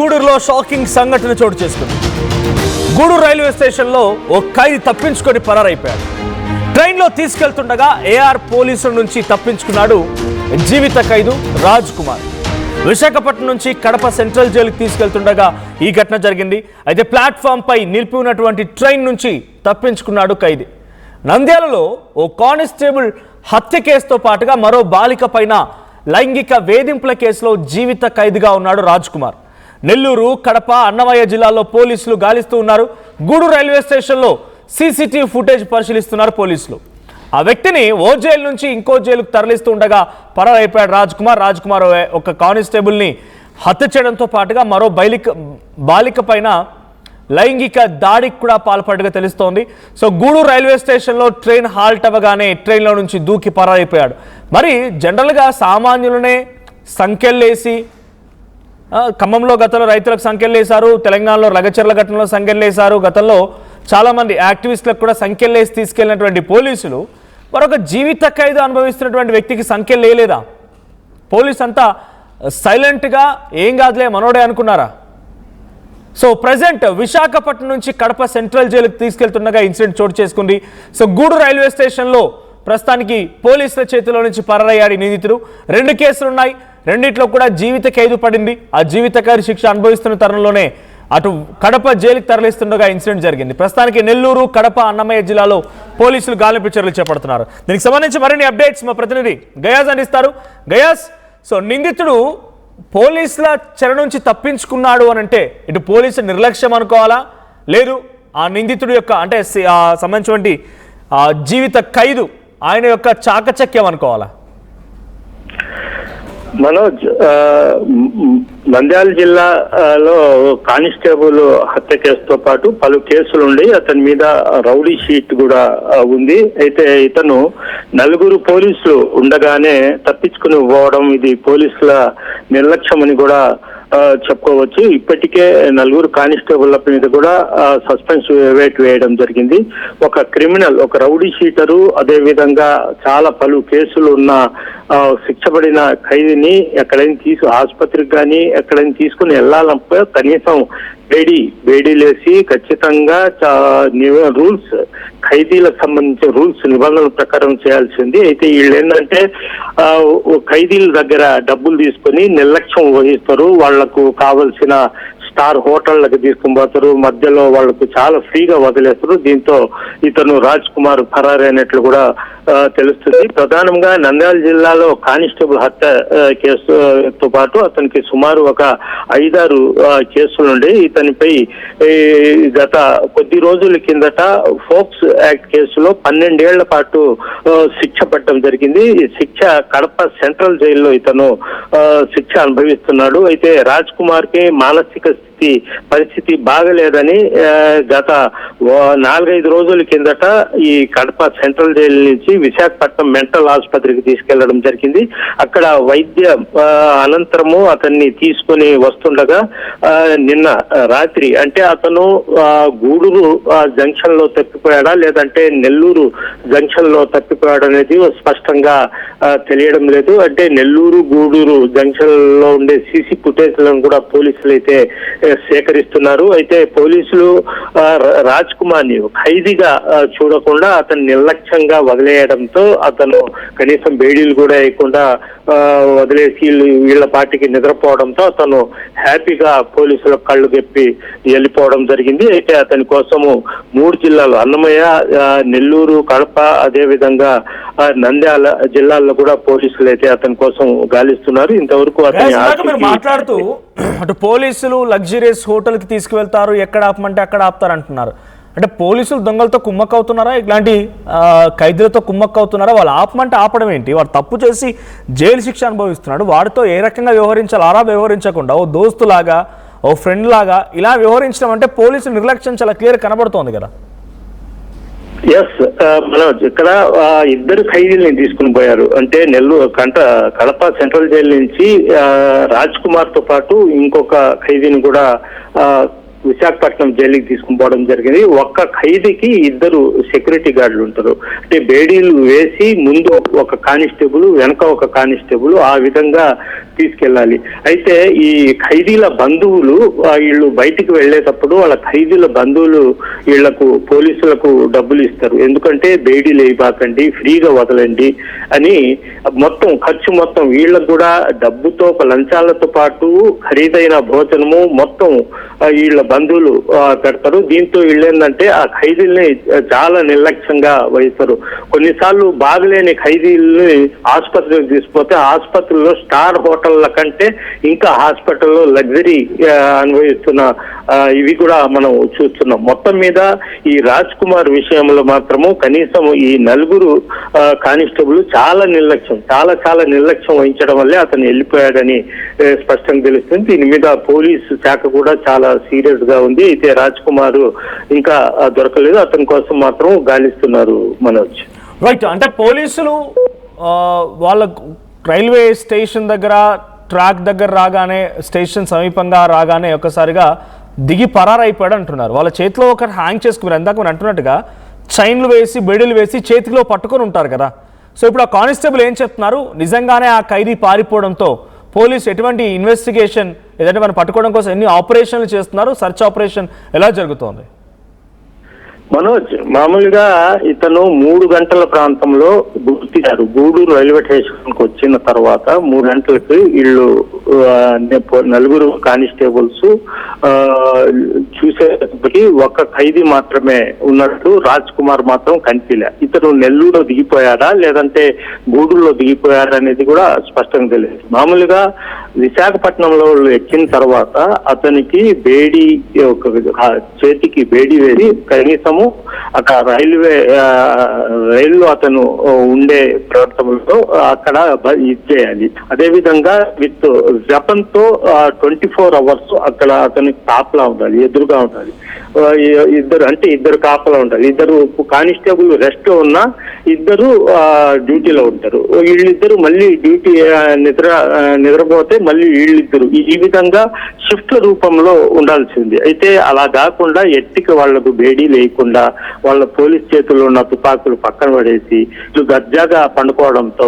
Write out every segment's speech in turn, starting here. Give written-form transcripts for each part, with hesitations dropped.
గూడూరులో షాకింగ్ సంఘటన చోటు చేసుకుంది. గూడూరు రైల్వే స్టేషన్లో ఓ ఖైదీ తప్పించుకొని పరారైపోయాడు. ట్రైన్లో తీసుకెళ్తుండగా ఏఆర్ పోలీసుల నుంచి తప్పించుకున్నాడు జీవిత ఖైదు రాజ్ కుమార్. విశాఖపట్నం నుంచి కడప సెంట్రల్ జైలుకి తీసుకెళ్తుండగా ఈ ఘటన జరిగింది. అయితే ప్లాట్ఫామ్ పై నిలిపి ఉన్నటువంటి ట్రైన్ నుంచి తప్పించుకున్నాడు ఖైదీ. నంద్యాలలో ఓ కానిస్టేబుల్ హత్య కేసుతో పాటుగా మరో బాలిక పైన లైంగిక వేధింపుల కేసులో జీవిత ఖైదీగా ఉన్నాడు రాజ్ కుమార్. నెల్లూరు, కడప, అన్నమయ్య జిల్లాల్లో పోలీసులు గాలిస్తూ ఉన్నారు. గూడూరు రైల్వే స్టేషన్లో సీసీటీవీ ఫుటేజ్ పరిశీలిస్తున్నారు పోలీసులు. ఆ వ్యక్తిని ఓ జైలు నుంచి ఇంకో జైలుకు తరలిస్తూ ఉండగా పరారైపోయాడు రాజ్ కుమార్. రాజ్ కుమార్ ఒక కానిస్టేబుల్ని హత్య చేయడంతో పాటుగా మరో బాలిక పైన లైంగిక దాడికి కూడా పాల్పడ్డగా తెలుస్తోంది. సో గూడూరు రైల్వే స్టేషన్లో ట్రైన్ హాల్ట్ అవ్వగానే ట్రైన్లో నుంచి దూకి పరారైపోయాడు. మరి జనరల్గా సామాన్యులనే సంఖ్యలేసి, ఖమ్మంలో గతంలో రైతులకు సంఖ్యలేశారు, తెలంగాణలో లగచర్ల ఘటనలో సంఖ్యలేశారు, గతంలో చాలామంది యాక్టివిస్టులకు కూడా సంఖ్యలేసి తీసుకెళ్లినటువంటి పోలీసులు మరొక జీవిత ఖైదు అనుభవిస్తున్నటువంటి వ్యక్తికి సంఖ్యలు లేలేదా? పోలీసు అంతా సైలెంట్గా ఏం కాదులే మనోడే అనుకున్నారా? సో ప్రజెంట్ విశాఖపట్నం నుంచి కడప సెంట్రల్ జైలుకి తీసుకెళ్తుండగా ఇన్సిడెంట్ చోటు చేసుకుంది. సో గూడూరు రైల్వే స్టేషన్లో ప్రస్తుతానికి పోలీసుల చేతిలో నుంచి పరారయ్యాడు నిందితుడు. 2 కేసులు ఉన్నాయి, రెండిట్లో కూడా జీవిత ఖైదు పడింది. ఆ జీవిత ఖైదు శిక్ష అనుభవిస్తున్న తరుణంలోనే అటు కడప జైలుకి తరలిస్తుండగా ఇన్సిడెంట్ జరిగింది. ప్రస్తుతానికి నెల్లూరు, కడప, అన్నమయ్య జిల్లాలో పోలీసులు గాలింపు చర్యలు చేపడుతున్నారు. దీనికి సంబంధించి మరిన్ని అప్డేట్స్ మా ప్రతినిధి గయాజ్ అందిస్తారు. గయాజ్, సో నిందితుడు పోలీసుల చెర నుంచి తప్పించుకున్నాడు అని అంటే ఇటు పోలీసు నిర్లక్ష్యం అనుకోవాలా, లేదు ఆ నిందితుడి యొక్క అంటే సంబంధించినటువంటి జీవిత ఖైదు ఆయన యొక్క చాకచక్యం అనుకోవాలా? మనోజ్, నంద్యాల జిల్లాలో కానిస్టేబుల్ హత్య కేసుతో పాటు పలు కేసులుండి అతని మీద రౌడీ షీట్ కూడా ఉంది. అయితే ఇతను 4 పోలీసులు ఉండగానే తప్పించుకుని పోవడం ఇది పోలీసుల నిర్లక్ష్యం అని కూడా చెప్పుకోవచ్చు. ఇప్పటికే 4 కానిస్టేబుల్ల మీద కూడా సస్పెన్స్ వేయడం జరిగింది. ఒక క్రిమినల్, ఒక రౌడీ షీటరు, అదే విధంగా చాలా పలు కేసులు ఉన్న శిక్షపడిన ఖైదీని ఎక్కడైనా ఆసుపత్రికి కానీ ఎక్కడైనా తీసుకుని వెళ్ళాలంటే కనీసం వేడీలేసి ఖచ్చితంగా రూల్స్, ఖైదీలకు సంబంధించిన రూల్స్ నిబంధనల ప్రకారం చేయాల్సింది. అయితే వీళ్ళు ఏంటంటే ఖైదీల దగ్గర డబ్బులు తీసుకొని నిర్లక్ష్యం వహిస్తారు. వాళ్లకు కావలసిన స్టార్ హోటళ్లకు తీసుకుని పోతారు, మధ్యలో వాళ్లకు చాలా ఫ్రీగా వదిలేస్తారు. దీంతో ఇతను రాజ్ కుమార్ పరారైనట్లు కూడా తెలుస్తుంది. ప్రధానంగా నంద్యాల జిల్లాలో కానిస్టేబుల్ హత్య కేసుతో పాటు అతనికి సుమారు ఒక 5-6 కేసులుండి ఇతనిపై గత కొద్ది రోజుల కిందట ఫోక్స్ యాక్ట్ కేసులో 12 ఏళ్ల పాటు శిక్ష పడటం జరిగింది. ఈ శిక్ష కడప సెంట్రల్ జైల్లో ఇతను శిక్ష అనుభవిస్తున్నాడు. అయితే రాజ్ కుమార్ కి మానసిక పరిస్థితి బాగలేదని గత 4-5 రోజుల కిందట ఈ కడప సెంట్రల్ జైలు నుంచి విశాఖపట్నం మెంటల్ ఆసుపత్రికి తీసుకెళ్లడం జరిగింది. అక్కడ వైద్య అనంతరము అతన్ని తీసుకొని వస్తుండగా నిన్న రాత్రి, అంటే అతను గూడూరు జంక్షన్ లో తప్పిపోయాడా లేదంటే నెల్లూరు జంక్షన్ లో తప్పిపోయాడు అనేది స్పష్టంగా తెలియడం లేదు. అంటే నెల్లూరు, గూడూరు జంక్షన్ లో ఉండే సీసీ ఫుటేజ్లను కూడా పోలీసులు అయితే సేకరిస్తున్నారు. అయితే పోలీసులు రాజ్ కుమార్ ని ఖైదీగా చూడకుండా అతను నిర్లక్ష్యంగా వదిలేయడంతో అతను కనీసం బేడీలు కూడా వేయకుండా వదిలేసి వీళ్ళ పార్టీకి నిద్రపోవడంతో అతను హ్యాపీగా పోలీసుల కళ్ళు గెప్పి వెళ్ళిపోవడం జరిగింది. అయితే అతని కోసము 3 జిల్లాలు అన్నమయ్య, నెల్లూరు, కడప, అదే విధంగా నంద్యాల జిల్లాల్లో కూడా పోలీసులు అయితే అతని కోసం గాలిస్తున్నారు. ఇంతవరకు అతని మాట్లాడుతూ అటు పోలీసులు లగ్జరీస్ హోటల్కి తీసుకువెళ్తారు, ఎక్కడ ఆపమంటే అక్కడ ఆపుతారు అంటున్నారు. అంటే పోలీసులు దొంగలతో కుమ్మక్క అవుతున్నారా, ఇట్లాంటి ఖైదీలతో కుమ్మక్క అవుతున్నారా? వాళ్ళు ఆపమంటే ఆపడం ఏంటి? వాడు తప్పు చేసి జైలు శిక్ష అనుభవిస్తున్నాడు, వాడితో ఏ రకంగా వ్యవహరించాలి అలా వ్యవహరించకుండా ఓ దోస్తులాగా, ఓ ఫ్రెండ్ లాగా ఇలా వ్యవహరించడం అంటే పోలీసులు నిర్లక్ష్యం చాలా క్లియర్ కనబడుతోంది కదా. ఎస్ మనోజ్, ఇక్కడ 2 ఖైదీల్ని తీసుకుని పోయారు. అంటే కడప సెంట్రల్ జైలు నుంచి రాజ్ కుమార్ తో పాటు ఇంకొక ఖైదీని కూడా విశాఖపట్నం జైలుకి తీసుకుని పోవడం జరిగింది. ఒక్క ఖైదీకి 2 సెక్యూరిటీ గార్డులు ఉంటారు. అంటే బేడీలు వేసి ముందు ఒక కానిస్టేబుల్, వెనక ఒక కానిస్టేబుల్, ఆ విధంగా తీసుకెళ్ళాలి. అయితే ఈ ఖైదీల బంధువులు వీళ్ళు బయటికి వెళ్లేటప్పుడు వాళ్ళ ఖైదీల బంధువులు వీళ్లకు పోలీసులకు డబ్బులు ఇస్తారు. ఎందుకంటే బేడీలు వేయబాకండి, ఫ్రీగా వదలండి అని మొత్తం ఖర్చు మొత్తం వీళ్ళకు కూడా డబ్బుతో లంచాలతో పాటు ఖరీదైన భోజనము మొత్తం వీళ్ళ బంధువులు పెడతారు. దీంతో వీళ్ళేందంటే ఆ ఖైదీల్ని చాలా నిర్లక్ష్యంగా వహిస్తారు. కొన్నిసార్లు బాగలేని ఖైదీల్ని ఆసుపత్రికి తీసుకుపోతే ఆసుపత్రిలో స్టార్ హోటళ్ల కంటే ఇంకా హాస్పిటల్లో లగ్జరీ అనుభవిస్తున్న ఇవి కూడా మనం చూస్తున్నాం. మొత్తం మీద ఈ రాజ్ కుమార్ విషయంలో మాత్రము కనీసం ఈ 4 కానిస్టేబుల్ చాలా నిర్లక్ష్యం వహించడం వల్లే అతను వెళ్ళిపోయాడని స్పష్టంగా తెలుస్తుంది. దీని మీద పోలీసు శాఖ కూడా చాలా సీరియస్ గా ఉంది. అయితే రాజ్ కుమార్ ఇంకా దొరకలేదు, అతని కోసం మాత్రం గాలిస్తున్నారు మనోజ్. రైట్, అంటే పోలీసులు వాళ్ళ రైల్వే స్టేషన్ దగ్గర, ట్రాక్ దగ్గర రాగానే, స్టేషన్ సమీపంగా రాగానే ఒక్కసారిగా దిగి పరారైపోయాడు అంటున్నారు. వాళ్ళ చేతిలో ఒకరు హ్యాంగ్ చేసుకున్నారు. ఇందాక మీరు అంటున్నట్టుగా చైన్లు వేసి, బెడీలు వేసి చేతిలో పట్టుకొని ఉంటారు కదా. సో ఇప్పుడు ఆ కానిస్టేబుల్ ఏం చెప్తున్నారు, నిజంగానే ఆ ఖైదీ పారిపోవడంతో పోలీసు ఎటువంటి ఇన్వెస్టిగేషన్, ఏదంటే మనం పట్టుకోవడం కోసం ఎన్ని ఆపరేషన్లు చేస్తున్నారు, సర్చ్ ఆపరేషన్ ఎలా జరుగుతోంది? మనోజ్, మామూలుగా ఇతను 3 గంటల ప్రాంతంలో గుర్తించారు. గూడూరు రైల్వే స్టేషన్ కు వచ్చిన తర్వాత 3 గంటలకు వీళ్ళు 4 కానిస్టేబుల్స్ చూసేటప్పటికి ఒక ఖైదీ మాత్రమే ఉన్నట్టు రాజ్ కుమార్ మాత్రం కనిపించలే. ఇతను నెల్లూరులో దిగిపోయాడా లేదంటే గూడూరులో దిగిపోయాడా అనేది కూడా స్పష్టంగా తెలియదు. మామూలుగా విశాఖపట్నంలో ఎక్కిన తర్వాత అతనికి బేడీ, చేతికి బేడీ వేసి కనీసం అక్కడ రైల్లో అతను ఉండే ప్రాంతంలో అక్కడ ఇచ్చేయాలి. అదేవిధంగా విత్ వెపన్ తో 24 hours అక్కడ అతనికి కాపలా ఉండాలి, ఎదురుగా ఉండాలి. ఇద్దరు కాపలా ఉండాలి. 2 కానిస్టేబుల్ రెస్ట్ ఉన్నా 2 డ్యూటీలో ఉంటారు. వీళ్ళిద్దరు మళ్ళీ డ్యూటీ నిద్రపోతే మళ్ళీ వీళ్ళిద్దరు ఈ విధంగా షిఫ్ట్ల రూపంలో ఉండాల్సింది. అయితే అలా కాకుండా ఎట్టికి వాళ్లకు బేడీ లేకుండా వాళ్ళ పోలీస్ చేతుల్లో ఉన్న తుపాకులు పక్కన పడేసి దర్జాగా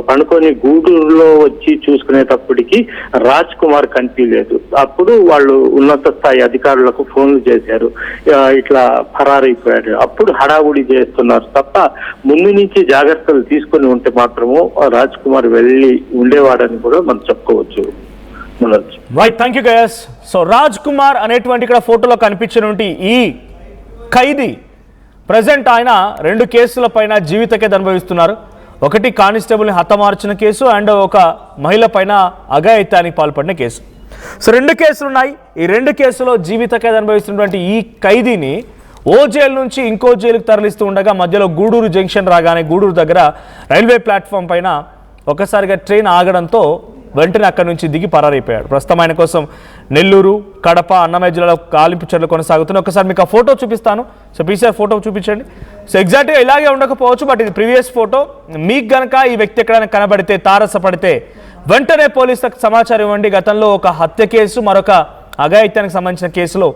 పండుకొని గూడూరులో వచ్చి చూసుకునేటప్పటికి రాజ్ కుమార్ కనిపించలేదు. అప్పుడు వాళ్ళు ఉన్నత స్థాయి అధికారులకు ఫోన్లు చేశారు, ఇట్లా ఫరారైపోయాడు. అప్పుడు హడావుడి చేస్తున్నారు తప్ప ముందు నుంచి జాగ్రత్తలు తీసుకుని ఉంటే మాత్రము రాజ్ కుమార్ వెళ్ళి ఉండేవాడని కూడా మనం చెప్పుకోవచ్చు. Right, thank you Gaius. So Raj Kumar అనేటువంటి ఇక్కడ ఫోటోలో కనిపించినటువంటి ఈ ఖైదీ ప్రజెంట్ ఆయన 2 కేసుల పైన జీవిత ఖైదు అనుభవిస్తున్నారు. ఒకటి కానిస్టేబుల్ని హతమార్చిన కేసు అండ్ ఒక మహిళ పైన అఘాయిత్యానికి పాల్పడిన కేసు. సో 2 కేసులు ఉన్నాయి. ఈ 2 కేసులో జీవిత ఖైదు అనుభవిస్తున్నటువంటి ఈ ఖైదీని ఓ జైలు నుంచి ఇంకో జైలుకు తరలిస్తూ ఉండగా మధ్యలో గూడూరు జంక్షన్ రాగానే గూడూరు దగ్గర రైల్వే ప్లాట్ఫామ్ పైన ఒకసారిగా ట్రైన్ ఆగడంతో వెంటనే అక్కడి నుంచి దిగి పరారైపోయాడు. ప్రస్తుతం ఆయన కోసం నెల్లూరు, కడప, అన్నమయ్య జిల్లాలో గాలింపు చర్యలు కొనసాగుతున్నాయి. ఒకసారి మీకు ఆ ఫోటో చూపిస్తాను. సో పీసీఆర్ ఫోటో చూపించండి. సో ఎగ్జాక్ట్గా ఇలాగే ఉండకపోవచ్చు, బట్ ఇది ప్రీవియస్ ఫోటో. మీకు గనక ఈ వ్యక్తి ఎక్కడైనా కనబడితే, తారసపడితే వెంటనే పోలీసులకు సమాచారం ఇవ్వండి. గతంలో ఒక హత్య కేసు, మరొక అఘాయిత్యానికి సంబంధించిన కేసులో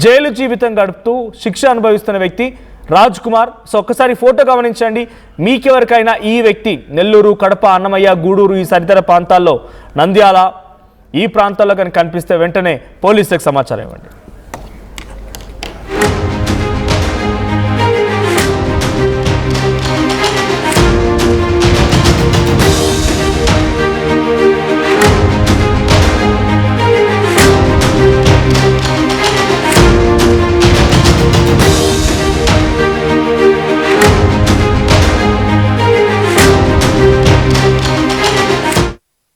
జైలు జీవితం గడుపుతూ శిక్ష అనుభవిస్తున్న వ్యక్తి రాజ్ కుమార్. సో ఒక్కసారి ఫోటో గమనించండి. మీకెవరికైనా ఈ వ్యక్తి నెల్లూరు, కడప, అన్నమయ్య, గూడూరు, ఈ సరితర ప్రాంతాల్లో, నంద్యాల ఈ ప్రాంతాల్లో కనుక కనిపిస్తే వెంటనే పోలీసులకు సమాచారం ఇవ్వండి.